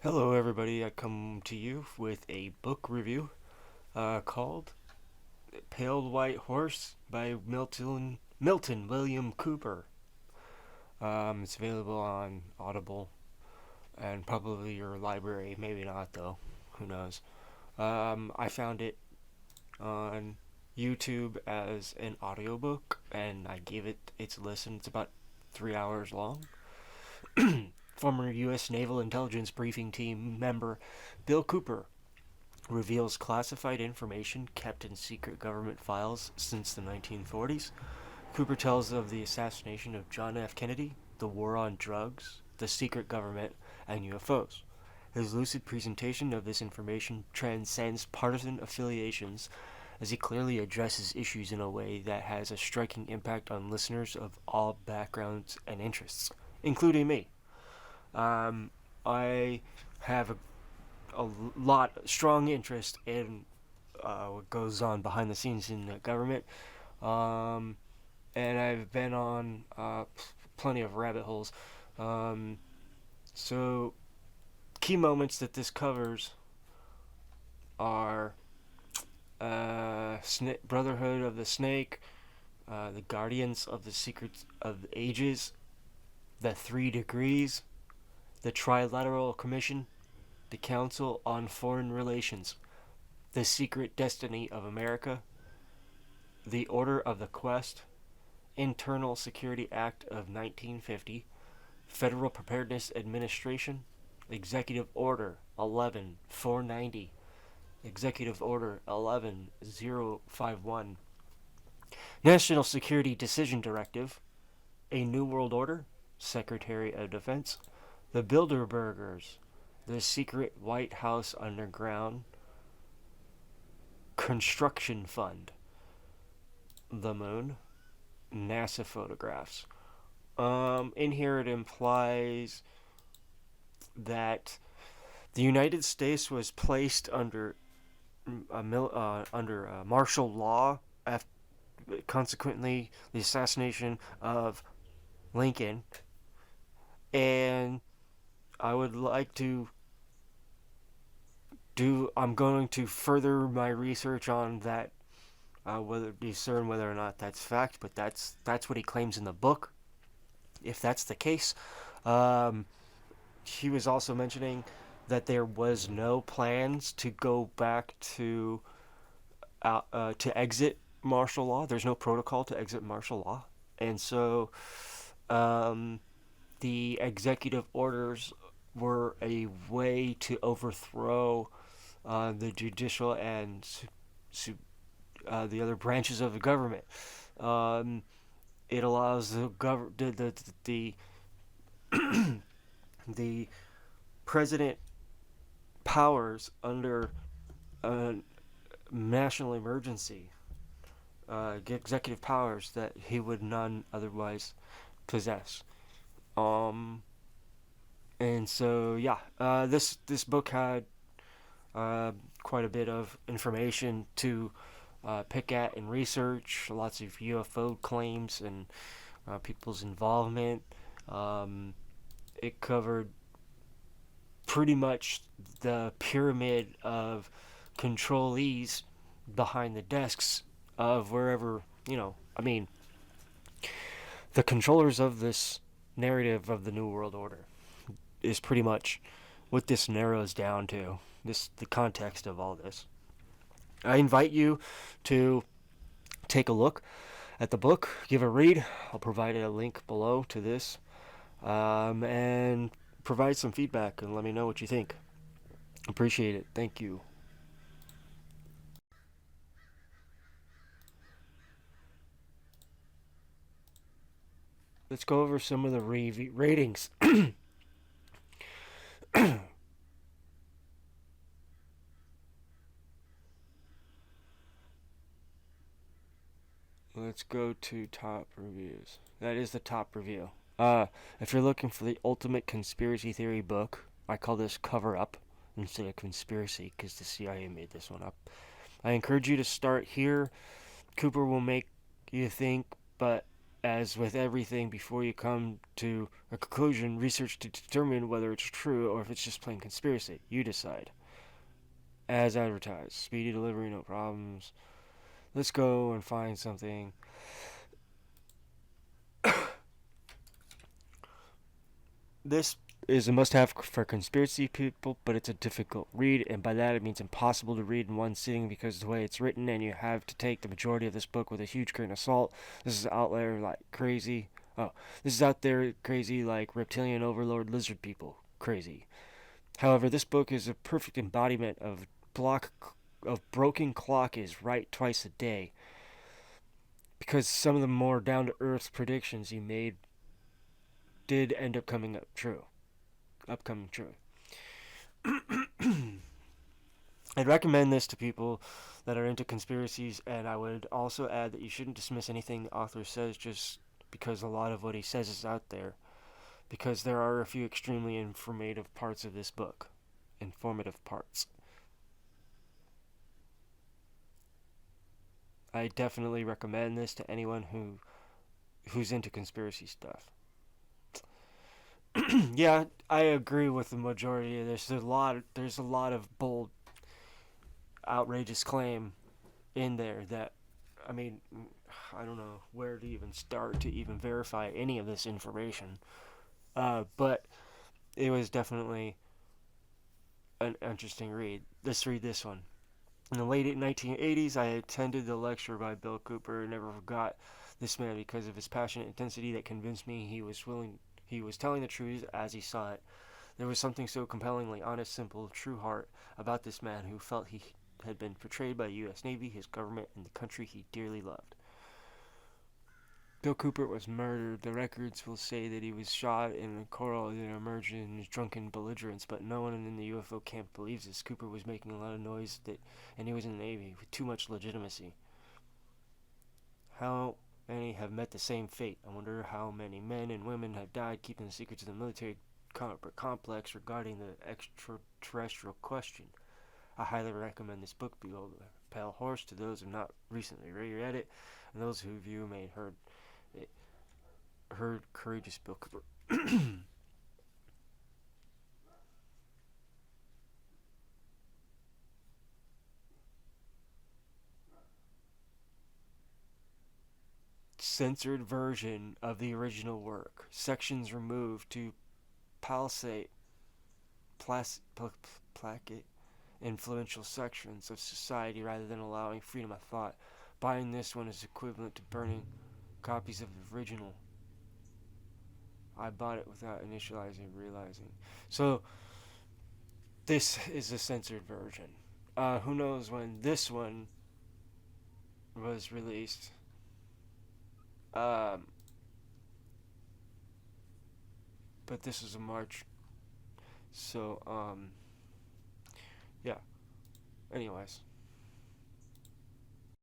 Hello, everybody. I come to you with a book review called Pale White Horse by Milton William Cooper. It's available on Audible and probably your library. Maybe not, though. Who knows? I found it on YouTube as an audiobook and I gave it its listen. It's about 3 hours long. Former U.S. Naval Intelligence Briefing Team member Bill Cooper reveals classified information kept in secret government files since the 1940s. Cooper tells of the assassination of John F. Kennedy, the war on drugs, the secret government, and UFOs. His lucid presentation of this information transcends partisan affiliations as he clearly addresses issues in a way that has a striking impact on listeners of all backgrounds and interests, including me. I have a lot strong interest in what goes on behind the scenes in the government, um, and I've been on plenty of rabbit holes. Um, so key moments that this covers are Brotherhood of the Snake, the Guardians of the Secrets of the Ages, the Three Degrees, the Trilateral Commission, the Council on Foreign Relations, the Secret Destiny of America, the Order of the Quest, Internal Security Act of 1950, Federal Preparedness Administration, Executive Order 11490, Executive Order 11051, National Security Decision Directive, A New World Order, Secretary of Defense, the Bilderbergers, the Secret White House Underground Construction Fund, the Moon, NASA photographs. In here it implies that the United States was placed under martial law after, consequently, the assassination of Lincoln, and I would like to I'm going to further my research on that, whether discern whether or not that's fact, but that's what he claims in the book. If that's the case, um, he was also mentioning that there was no plans to go back to exit martial law. There's no protocol to exit martial law, and so um, the executive orders were a way to overthrow the judicial and the other branches of the government. Um, it allows the president powers under a national emergency, executive powers that he would none otherwise possess. Um, and so yeah, this book had uh, quite a bit of information to pick at and research. Lots of UFO claims and people's involvement. Um, it covered pretty much the pyramid of controlees behind the desks of wherever, I mean, the controllers of this narrative of the New World Order is pretty much what this narrows down to. The context of all this. I invite you to take a look at the book, give a read. I'll provide a link below to this, and provide some feedback and let me know what you think. Appreciate it. Thank you. Let's go over some of the ratings. Let's go to top reviews. That is the top review. If you're looking for the ultimate conspiracy theory book, I call this Cover Up instead of Conspiracy because the CIA made this one up. I encourage you to start here. Cooper will make you think, but As with everything, before you come to a conclusion, research to determine whether it's true or if it's just plain conspiracy. You decide. As advertised, speedy delivery, no problems. Let's go and find something. This is a must have for conspiracy people, but it's a difficult read, and by that it means impossible to read in one sitting because of the way it's written, and you have to take the majority of this book with a huge grain of salt. This is out there like crazy. Oh, this is out there crazy like reptilian overlord lizard people. Crazy. However, this book is a perfect embodiment of broken clock is right twice a day, because some of the more down to earth predictions he made did end up coming up true. Upcoming true. I'd recommend this to people that are into conspiracies, and I would also add that you shouldn't dismiss anything the author says just because a lot of what he says is out there, because there are a few extremely informative parts of this book. Informative parts. I definitely recommend this to anyone who's into conspiracy stuff. Yeah, I agree with the majority of this. There's a lot of bold, outrageous claim in there that, I mean, I don't know where to even start to even verify any of this information. But it was definitely an interesting read. Let's read this one. In the late 1980s, I attended the lecture by Bill Cooper and never forgot this man because of his passionate intensity that convinced me he was telling the truth as he saw it. There was something so compellingly honest, simple, true heart about this man who felt he had been betrayed by the U.S. Navy, his government, and the country he dearly loved. Bill Cooper was murdered. The records will say that he was shot in a quarrel that emerged in his drunken belligerence, but no one in the UFO camp believes this. Cooper was making a lot of noise, and he was in the Navy with too much legitimacy. How many have met the same fate? I wonder how many men and women have died keeping the secrets of the military complex regarding the extraterrestrial question. I highly recommend this book, Below the Pale Horse, to those who have not recently reread it, and those who view may heard courageous Bill Cooper. Censored version of the original work. Sections removed to palliate placate influential sections of society rather than allowing freedom of thought. Buying this one is equivalent to burning copies of the original. I bought it without initializing, realizing. So this is a censored version. Who knows when this one was released? Um, but this is a March. So yeah. Anyways,